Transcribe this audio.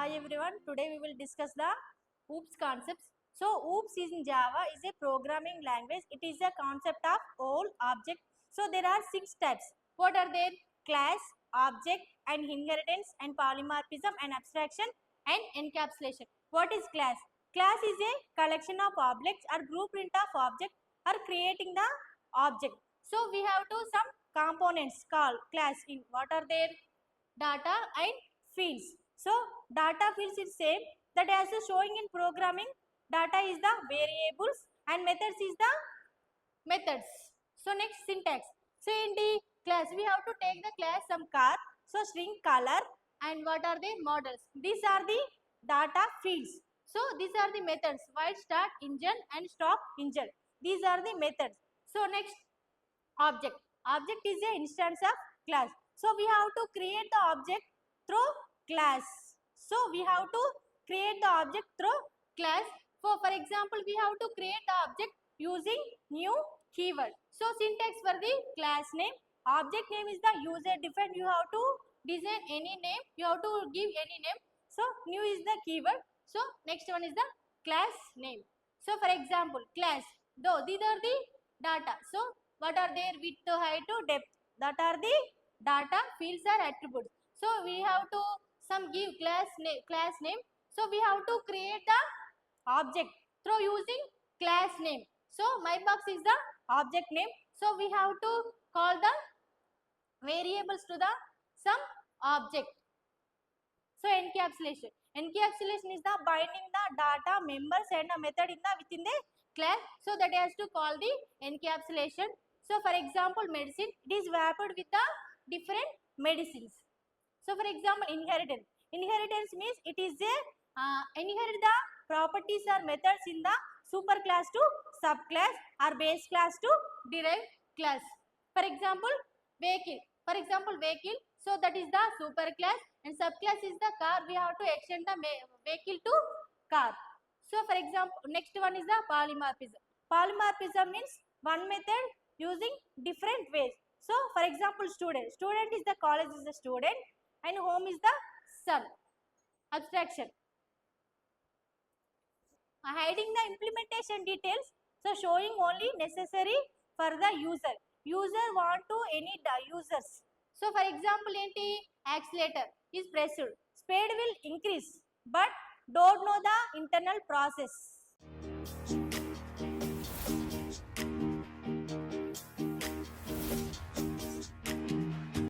Hi everyone, today we will discuss the OOPS concepts. So OOPS is in Java is a programming language. It is a concept of all object. So there are 6 types. What are there? Class, object and inheritance and polymorphism and abstraction and encapsulation. What is class? Class is a collection of objects or blueprint of object or creating the object. So we have to some components called class in what are there? Data and fields. So data fields is same that as showing in programming. Data is the variables and methods is the methods. So next syntax. So in the class we have to take the class some car. So string color and what are the models. These are the data fields. So these are the methods. While start engine and stop engine. These are the methods. So next object. Object is a instance of class. So we have to create the object through class. So we have to create the object through class. For example, we have to create the object using new keyword. So syntax for the class name. Object name is the user defined. You have to design any name. You have to give any name. So new is the keyword. So next one is the class name. So for example, class. Though these are the data. So what are their width, height, depth? That are the data fields or attributes. So we have to some give class name. So we have to create the object through using class name. So my box is the object name. So we have to call the variables to the some object. So encapsulation. Encapsulation is the binding the data members and a method in the within the class. So that has to call the encapsulation. So for example, medicine, it is wrapped with the different medicines. So for example, inheritance. Inheritance means it is a inherit the properties or methods in the superclass to subclass or base class to derived class. For example, vehicle. For example, vehicle. So that is the superclass and subclass is the car. We have to extend the vehicle to car. So for example, next one is the polymorphism. Polymorphism means one method using different ways. So for example, student. Student is the college is the student and home is the son. Abstraction. Hiding the implementation details. So showing only necessary for the user. User want to any users. So for example, accelerator is pressed. Speed will increase but don't know the internal process.